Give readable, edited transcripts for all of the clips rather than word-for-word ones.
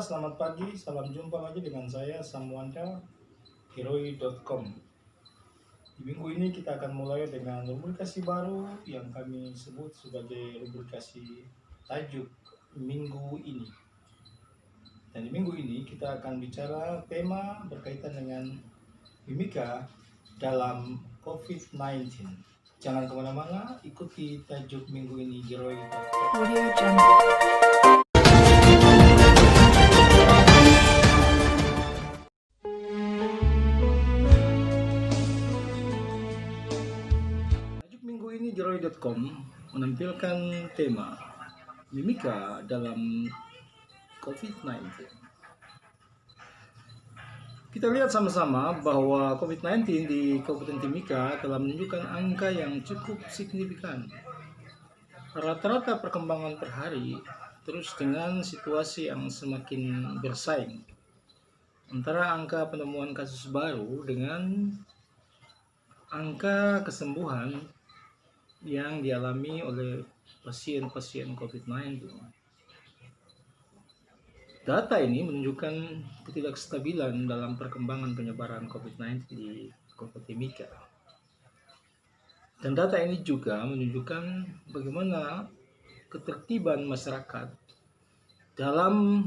selamat pagi, salam jumpa lagi dengan saya Samuanda, Hiroi.com. Di minggu ini kita akan mulai dengan rubrikasi baru yang kami sebut sebagai rubrikasi tajuk minggu ini. Dan di minggu ini kita akan bicara tema berkaitan dengan mimika dalam COVID-19. Jangan kemana-mana, ikuti tajuk minggu ini di Hiroi.com. Audio Jungle. Tajuk minggu ini Hiroi.com menampilkan tema mimika dalam COVID-19. Kita lihat sama-sama bahwa COVID-19 di Kabupaten Timika telah menunjukkan angka yang cukup signifikan. Rata-rata perkembangan per hari terus dengan situasi yang semakin bersaing antara angka penemuan kasus baru dengan angka kesembuhan yang dialami oleh pasien-pasien COVID-19. Data ini menunjukkan ketidakstabilan dalam perkembangan penyebaran COVID-19 di Kota Timika. Dan data ini juga menunjukkan bagaimana ketertiban masyarakat dalam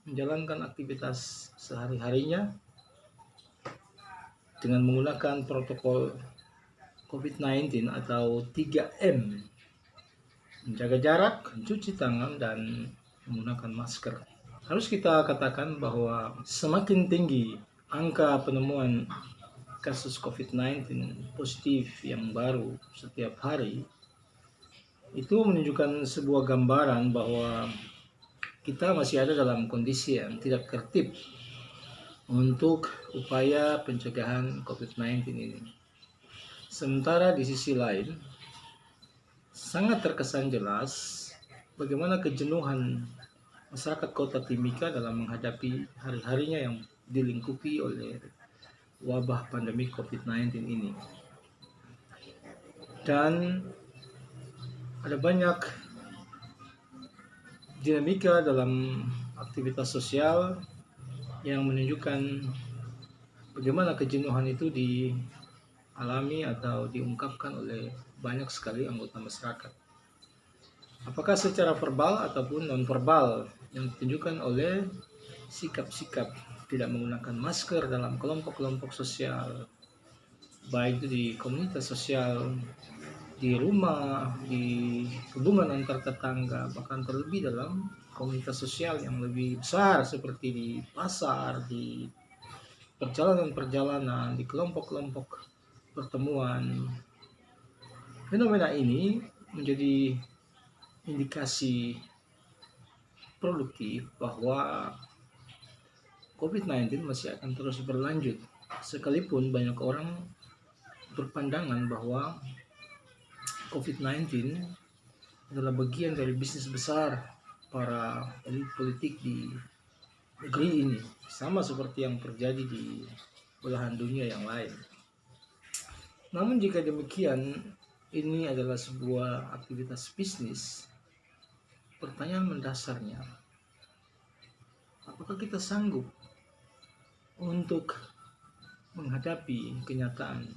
menjalankan aktivitas sehari-harinya dengan menggunakan protokol COVID-19 atau 3M, menjaga jarak, mencuci tangan, dan menggunakan masker. Harus kita katakan bahwa semakin tinggi angka penemuan kasus COVID-19 positif yang baru setiap hari, itu menunjukkan sebuah gambaran bahwa kita masih ada dalam kondisi yang tidak tertib untuk upaya pencegahan COVID-19 ini. Sementara di sisi lain, sangat terkesan jelas bagaimana kejenuhan masyarakat Kota Timika dalam menghadapi hari-harinya yang dilingkupi oleh wabah pandemi COVID-19 ini. Dan ada banyak dinamika dalam aktivitas sosial yang menunjukkan bagaimana kejenuhan itu dialami atau diungkapkan oleh banyak sekali anggota masyarakat. Apakah secara verbal ataupun non-verbal yang ditunjukkan oleh sikap-sikap tidak menggunakan masker dalam kelompok-kelompok sosial, baik itu di komunitas sosial, di rumah, di hubungan antar tetangga, bahkan terlebih dalam komunitas sosial yang lebih besar seperti di pasar, di perjalanan-perjalanan, di kelompok-kelompok pertemuan. Fenomena ini menjadi indikasi produktif bahwa COVID-19 masih akan terus berlanjut, sekalipun banyak orang berpandangan bahwa COVID-19 adalah bagian dari bisnis besar para elit politik di negeri ini, sama seperti yang terjadi di belahan dunia yang lain. Namun jika demikian, ini adalah sebuah aktivitas bisnis. Pertanyaan mendasarnya, apakah kita sanggup untuk menghadapi kenyataan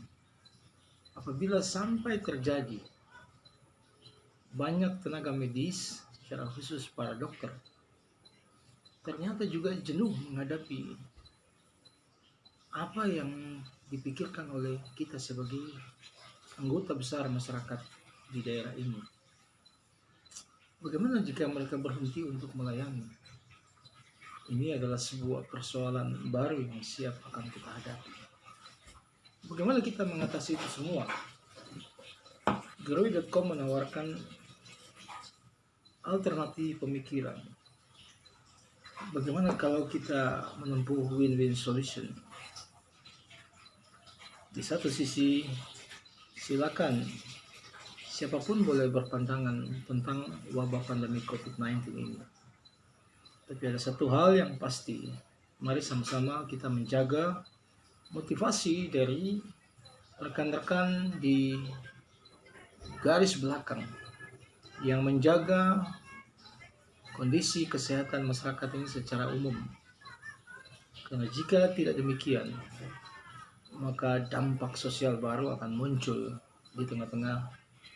apabila sampai terjadi banyak tenaga medis, secara khusus para dokter, ternyata juga jenuh menghadapi apa yang dipikirkan oleh kita sebagai anggota besar masyarakat di daerah ini. Bagaimana jika mereka berhenti untuk melayani? Ini adalah sebuah persoalan baru yang siap akan kita hadapi. Bagaimana kita mengatasi itu semua? Hiroi.com menawarkan alternatif pemikiran. Bagaimana kalau kita menempuh win-win solution? Di satu sisi, silakan siapapun boleh berpandangan tentang wabah pandemi COVID-19 ini. Tapi ada satu hal yang pasti, mari sama-sama kita menjaga motivasi dari rekan-rekan di garis belakang yang menjaga kondisi kesehatan masyarakat ini secara umum. Karena jika tidak demikian, maka dampak sosial baru akan muncul di tengah-tengah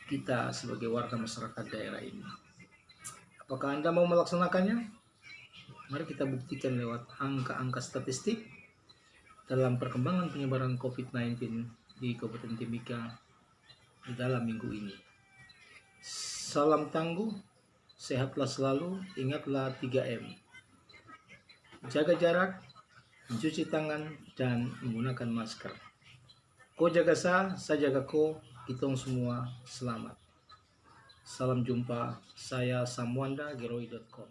kita sebagai warga masyarakat daerah ini. Apakah Anda mau melaksanakannya? Mari kita buktikan lewat angka-angka statistik dalam perkembangan penyebaran COVID-19 di Kabupaten Timika di dalam minggu ini. Salam tangguh, sehatlah selalu, ingatlah 3M. Jaga jarak, mencuci tangan, dan menggunakan masker. Ko jaga saya jaga ko, kita semua selamat. Salam jumpa, saya Samwanda, Geroi.com.